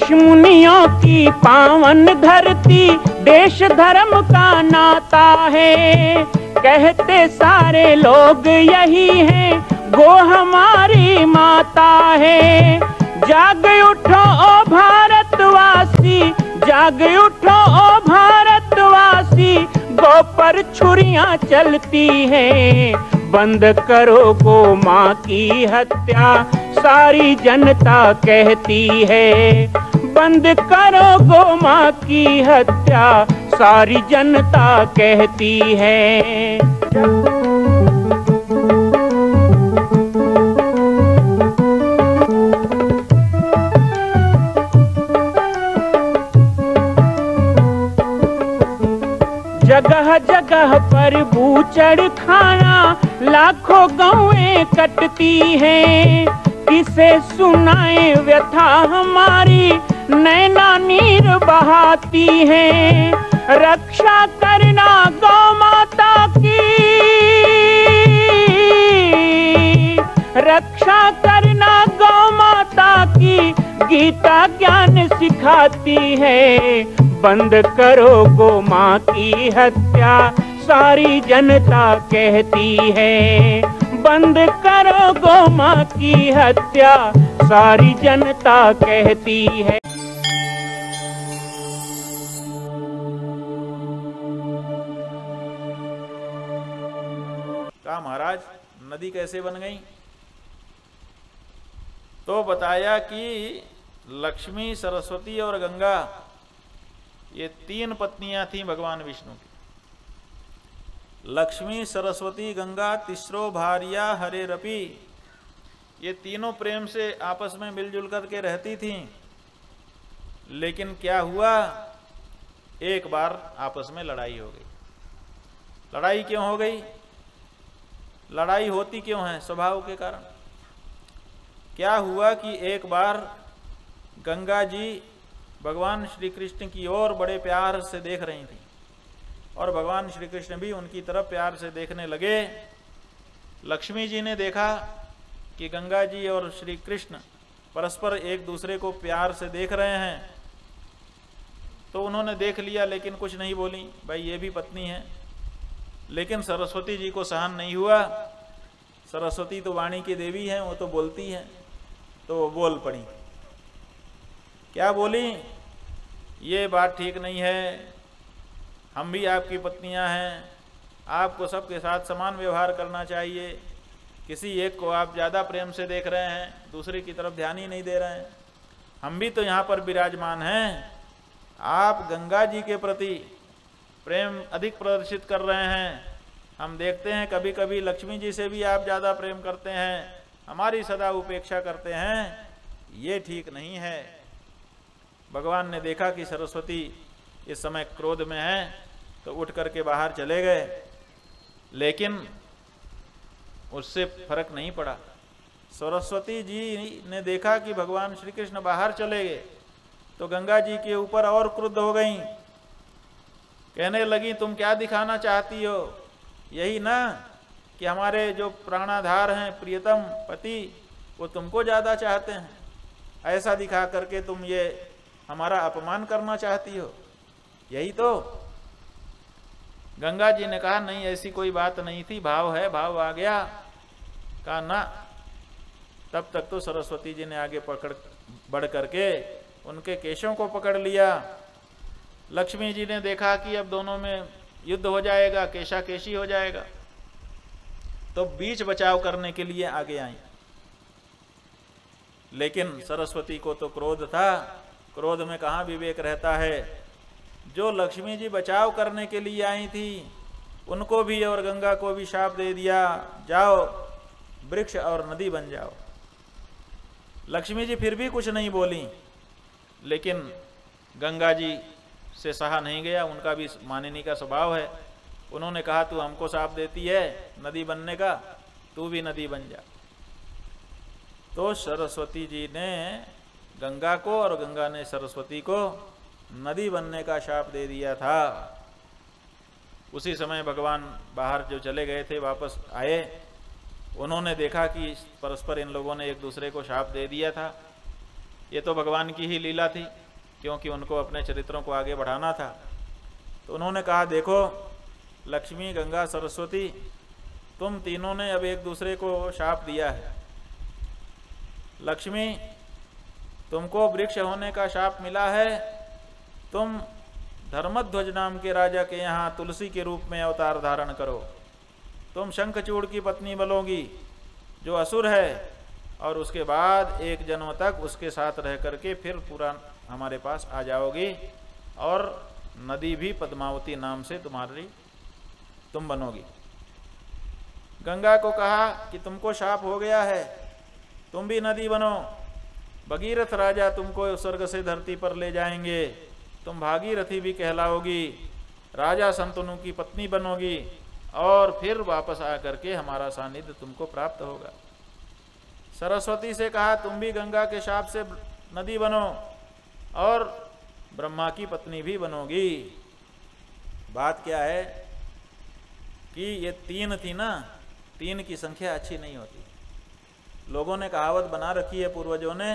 ऋषि मुनियों की पावन धरती, देश धर्म का नाता है। कहते सारे लोग यही हैं, गो हमारी माता है। जाग उठो ओ भारतवासी, जाग उठो ओ भारतवासी, गो पर छुरियां चलती हैं। बंद करो गो माँ की हत्या, सारी जनता कहती है। बंद करो गो माँ की हत्या, सारी जनता कहती है। जगह जगह पर बूचड़ खाना, लाखों गौएं कटती हैं। किसे सुनाए व्यथा हमारी, नैना नीर बहाती हैं। रक्षा करना गौ माता की, रक्षा करना गौ माता की, गीता ज्ञान सिखाती है। बंद करो गो माँ की हत्या, सारी जनता कहती है। बंद करो गो माँ की हत्या, सारी जनता कहती है। कहा महाराज नदी कैसे बन गई? तो बताया कि लक्ष्मी, सरस्वती और गंगा ये तीन पत्नियां थीं भगवान विष्णु की। लक्ष्मी, सरस्वती, गंगा तिस्रो भार्या हरे रपी, ये तीनों प्रेम से आपस में मिलजुल करके रहती थीं। लेकिन क्या हुआ, एक बार आपस में लड़ाई हो गई। लड़ाई क्यों हो गई? लड़ाई होती क्यों है? स्वभाव के कारण। क्या हुआ कि एक बार गंगा जी भगवान श्री कृष्ण की ओर बड़े प्यार से देख रही थी और भगवान श्री कृष्ण भी उनकी तरफ प्यार से देखने लगे। लक्ष्मी जी ने देखा कि गंगा जी और श्री कृष्ण परस्पर एक दूसरे को प्यार से देख रहे हैं, तो उन्होंने देख लिया लेकिन कुछ नहीं बोली, भाई ये भी पत्नी है। लेकिन सरस्वती जी को सहन नहीं हुआ। सरस्वती तो वाणी की देवी है, वो तो बोलती है, तो वो बोल पड़ी। क्या बोली? ये बात ठीक नहीं है, हम भी आपकी पत्नियां हैं, आपको सबके साथ समान व्यवहार करना चाहिए। किसी एक को आप ज़्यादा प्रेम से देख रहे हैं, दूसरे की तरफ ध्यान ही नहीं दे रहे हैं। हम भी तो यहाँ पर विराजमान हैं, आप गंगा जी के प्रति प्रेम अधिक प्रदर्शित कर रहे हैं। हम देखते हैं कभी कभी लक्ष्मी जी से भी आप ज़्यादा प्रेम करते हैं, हमारी सदा उपेक्षा करते हैं, ये ठीक नहीं है। भगवान ने देखा कि सरस्वती इस समय क्रोध में है, तो उठ करके बाहर चले गए। लेकिन उससे फर्क नहीं पड़ा। सरस्वती जी ने देखा कि भगवान श्री कृष्ण बाहर चले गए, तो गंगा जी के ऊपर और क्रुद्ध हो गई। कहने लगी, तुम क्या दिखाना चाहती हो? यही ना कि हमारे जो प्राणाधार हैं, प्रियतम पति, वो तुमको ज़्यादा चाहते हैं। ऐसा दिखा करके तुम ये हमारा अपमान करना चाहती हो, यही तो। गंगा जी ने कहा, नहीं ऐसी कोई बात नहीं थी, भाव है, भाव आ गया। कहा ना। तब तक तो सरस्वती जी ने आगे बढ़ करके उनके केशों को पकड़ लिया। लक्ष्मी जी ने देखा कि अब दोनों में युद्ध हो जाएगा, केशा केशी हो जाएगा, तो बीच बचाव करने के लिए आगे आई। लेकिन सरस्वती को तो क्रोध था, क्रोध में कहाँ विवेक रहता है। जो लक्ष्मी जी बचाव करने के लिए आई थी, उनको भी और गंगा को भी शाप दे दिया, जाओ वृक्ष और नदी बन जाओ। लक्ष्मी जी फिर भी कुछ नहीं बोली, लेकिन गंगा जी से सहा नहीं गया, उनका भी मानिनी का स्वभाव है। उन्होंने कहा, तू हमको शाप देती है नदी बनने का, तू भी नदी बन जा। तो सरस्वती जी ने गंगा को और गंगा ने सरस्वती को नदी बनने का शाप दे दिया था। उसी समय भगवान बाहर जो चले गए थे वापस आए, उन्होंने देखा कि परस्पर इन लोगों ने एक दूसरे को शाप दे दिया था। ये तो भगवान की ही लीला थी, क्योंकि उनको अपने चरित्रों को आगे बढ़ाना था। तो उन्होंने कहा, देखो लक्ष्मी, गंगा, सरस्वती, तुम तीनों ने अब एक दूसरे को शाप दिया है। लक्ष्मी, तुमको वृक्ष होने का शाप मिला है, तुम धर्मध्वज नाम के राजा के यहाँ तुलसी के रूप में अवतार धारण करो। तुम शंखचूड़ की पत्नी बनोगी जो असुर है, और उसके बाद एक जन्म तक उसके साथ रह करके फिर पूरा हमारे पास आ जाओगी, और नदी भी पद्मावती नाम से तुम बनोगी। गंगा को कहा कि तुमको शाप हो गया है, तुम भी नदी बनो। भगीरथ राजा तुमको स्वर्ग से धरती पर ले जाएंगे, तुम भागीरथी भी कहलाओगी, राजा संतनु की पत्नी बनोगी, और फिर वापस आकर के हमारा सानिध्य तुमको प्राप्त होगा। सरस्वती से कहा, तुम भी गंगा के शाप से नदी बनो और ब्रह्मा की पत्नी भी बनोगी। बात क्या है कि ये तीन थी ना, तीन की संख्या अच्छी नहीं होती। लोगों ने कहावत बना रखी है पूर्वजों ने,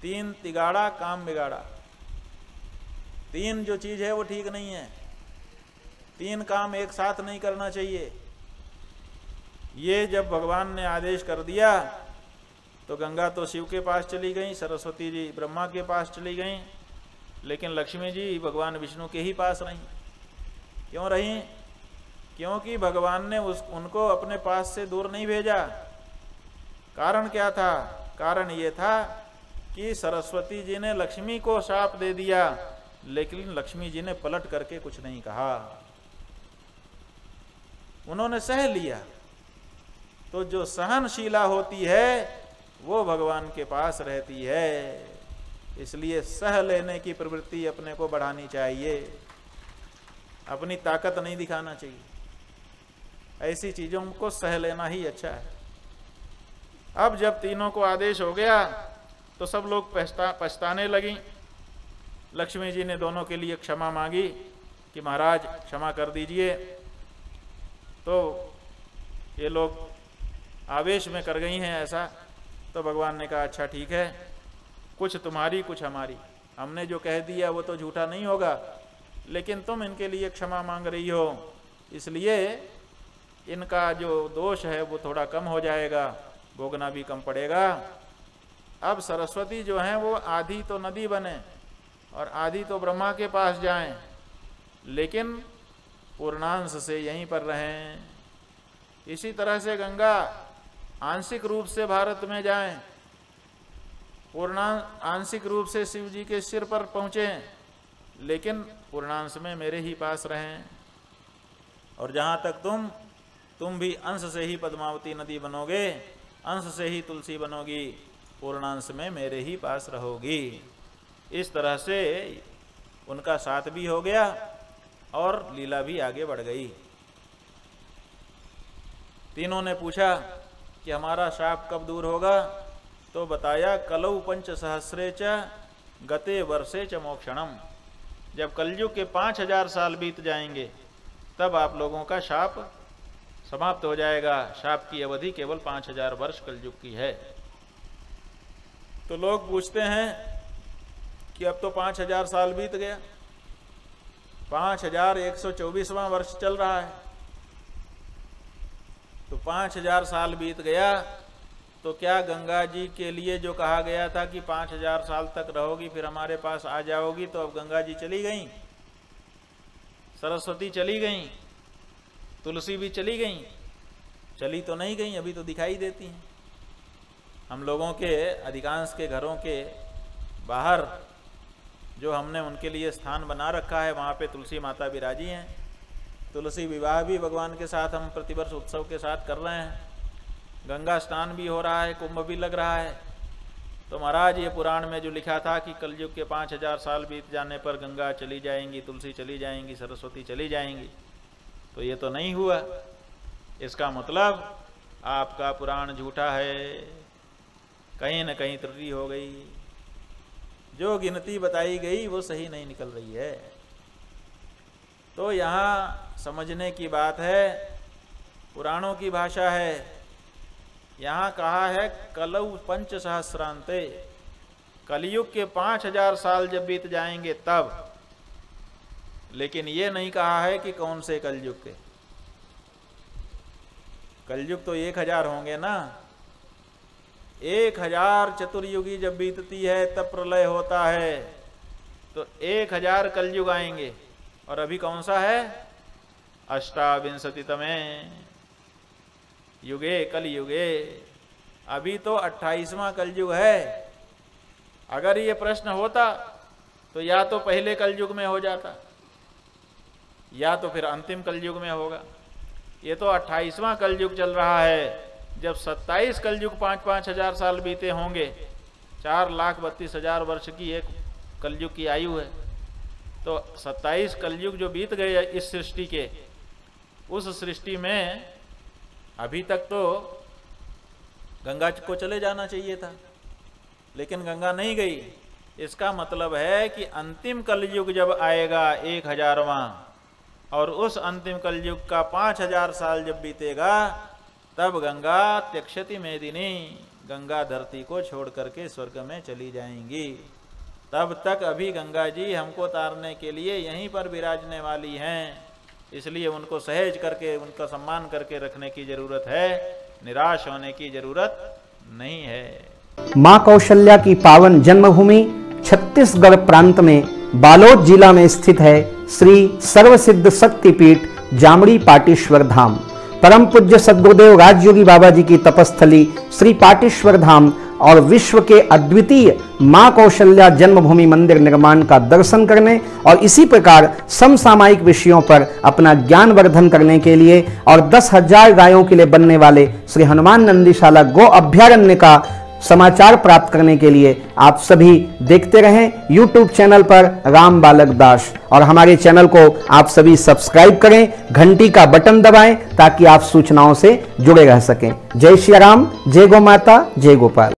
तीन तिगाड़ा काम बिगाड़ा। तीन जो चीज है वो ठीक नहीं है, तीन काम एक साथ नहीं करना चाहिए। ये जब भगवान ने आदेश कर दिया तो गंगा तो शिव के पास चली गई, सरस्वती जी ब्रह्मा के पास चली गई, लेकिन लक्ष्मी जी भगवान विष्णु के ही पास रहीं। क्यों रहीं? क्योंकि भगवान ने उनको अपने पास से दूर नहीं भेजा। कारण क्या था? कारण ये था कि सरस्वती जी ने लक्ष्मी को शाप दे दिया, लेकिन लक्ष्मी जी ने पलट करके कुछ नहीं कहा, उन्होंने सह लिया। तो जो सहनशीला होती है वो भगवान के पास रहती है। इसलिए सह लेने की प्रवृत्ति अपने को बढ़ानी चाहिए, अपनी ताकत नहीं दिखाना चाहिए। ऐसी चीजों को सह लेना ही अच्छा है। अब जब तीनों को आदेश हो गया तो सब लोग पछताने लगी। लक्ष्मी जी ने दोनों के लिए क्षमा मांगी कि महाराज क्षमा कर दीजिए। तो ये लोग आवेश में कर गई हैं ऐसा। तो भगवान ने कहा, अच्छा ठीक है, कुछ तुम्हारी कुछ हमारी, हमने जो कह दिया वो तो झूठा नहीं होगा, लेकिन तुम इनके लिए क्षमा मांग रही हो, इसलिए इनका जो दोष है वो थोड़ा कम हो जाएगा, भोगना भी कम पड़ेगा। अब सरस्वती जो हैं वो आधी तो नदी बने और आधी तो ब्रह्मा के पास जाएं, लेकिन पूर्णांश से यहीं पर रहें। इसी तरह से गंगा आंशिक रूप से भारत में जाएं, आंशिक रूप से शिव जी के सिर पर पहुँचें, लेकिन पूर्णांश में मेरे ही पास रहें। और जहाँ तक तुम भी अंश से ही पद्मावती नदी बनोगे, अंश से ही तुलसी बनोगी, पूर्णांश में मेरे ही पास रहोगी। इस तरह से उनका साथ भी हो गया और लीला भी आगे बढ़ गई। तीनों ने पूछा कि हमारा शाप कब दूर होगा? तो बताया, कलौ 5 सहस्रे च गते वर्षे च मोक्षणम। जब कलयुग के 5000 साल बीत जाएंगे तब आप लोगों का शाप समाप्त हो जाएगा। शाप की अवधि केवल 5000 वर्ष कलयुग की है। तो लोग पूछते हैं कि अब तो 5000 साल बीत गया, 5124वां वर्ष चल रहा है, तो 5000 साल बीत गया, तो क्या गंगा जी के लिए जो कहा गया था कि 5000 साल तक रहोगी फिर हमारे पास आ जाओगी, तो अब गंगा जी चली गई, सरस्वती चली गई, तुलसी भी चली गई? चली तो नहीं गई, अभी तो दिखाई देती हैं। हम लोगों के अधिकांश के घरों के बाहर जो हमने उनके लिए स्थान बना रखा है, वहाँ पे तुलसी माता विराजी हैं। तुलसी विवाह भी भगवान के साथ हम प्रतिवर्ष उत्सव के साथ कर रहे हैं। गंगा स्नान भी हो रहा है, कुंभ भी लग रहा है। तो महाराज ये पुराण में जो लिखा था कि कलयुग के 5000 साल बीत जाने पर गंगा चली जाएंगी, तुलसी चली जाएंगी, सरस्वती चली जाएंगी, तो ये तो नहीं हुआ। इसका मतलब आपका पुराण झूठा है, कहीं न कहीं त्रुटि हो गई, जो गिनती बताई गई वो सही नहीं निकल रही है। तो यहाँ समझने की बात है, पुराणों की भाषा है। यहाँ कहा है कलौ 5 सहस्रांते, कलयुग के 5000 साल जब बीत जाएंगे तब। लेकिन ये नहीं कहा है कि कौन से कलयुग के। कलयुग तो 1000 होंगे ना। 1000 चतुर्युगी जब बीतती है तब प्रलय होता है, तो 1000 कलयुग आएंगे। और अभी कौन सा है? अष्टाविंशतितमे युगे कलयुगे। अभी तो 28वां कलयुग है। अगर ये प्रश्न होता तो या तो पहले कलयुग में हो जाता या तो फिर अंतिम कलयुग में होगा। ये तो 28वां कलयुग चल रहा है। जब 27 कलयुग 5-5 हजार साल बीते होंगे, 4,32,000 वर्ष की एक कलयुग की आयु है, तो 27 कलयुग जो बीत गए इस सृष्टि के, उस सृष्टि में अभी तक तो गंगा को चले जाना चाहिए था, लेकिन गंगा नहीं गई। इसका मतलब है कि अंतिम कलयुग जब आएगा 1000वां, और उस अंतिम कलयुग का 5000 साल जब बीतेगा, तब गंगा त्यक्षति मेदिनी, गंगा धरती को छोड़ करके स्वर्ग में चली जाएंगी। तब तक अभी गंगा जी हमको तारने के लिए यहीं पर विराजने वाली हैं, इसलिए उनको सहेज करके, उनका सम्मान करके रखने की जरूरत है, निराश होने की जरूरत नहीं है। मां कौशल्या की पावन जन्मभूमि छत्तीसगढ़ प्रांत में बालोद जिला में स्थित है श्री सर्वसिद्ध शक्तिपीठ जामड़ी पाटेश्वर धाम। परम पूज्य सद्गुरुदेव राजयोगी बाबा जी की तपस्थली श्री पाटेश्वर धाम और विश्व के अद्वितीय मां कौशल्या जन्मभूमि मंदिर निर्माण का दर्शन करने और इसी प्रकार समसामयिक विषयों पर अपना ज्ञान वर्धन करने के लिए और 10,000 गायों के लिए बनने वाले श्री हनुमान नंदीशाला गो अभ्यारण्य का समाचार प्राप्त करने के लिए आप सभी देखते रहें YouTube चैनल पर राम बालक दास, और हमारे चैनल को आप सभी सब्सक्राइब करें, घंटी का बटन दबाएं ताकि आप सूचनाओं से जुड़े रह सकें। जय श्री राम, जय गौ माता, जय गोपाल।